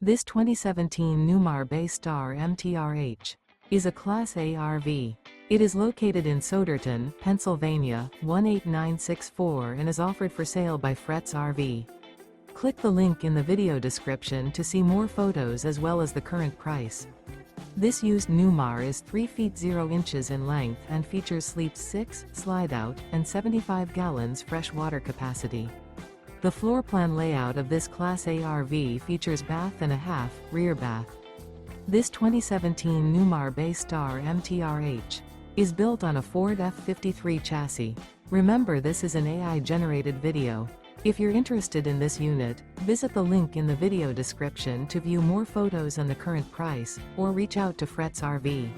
This 2017 Newmar Baystar MTRH is a Class A RV. It is located in Souderton, Pennsylvania, 18964 and is offered for sale by Fretz RV. Click the link in the video description to see more photos as well as the current price. This used Newmar is 3 feet 0 inches in length and features sleeps 6, slide-out, and 75 gallons fresh water capacity. The floor plan layout of this Class A RV features bath and a half, rear bath. This 2017 Newmar Baystar MTRH is built on a Ford F53 chassis. Remember, this is an AI-generated video. If you're interested in this unit, visit the link in the video description to view more photos and the current price, or reach out to Fretz RV.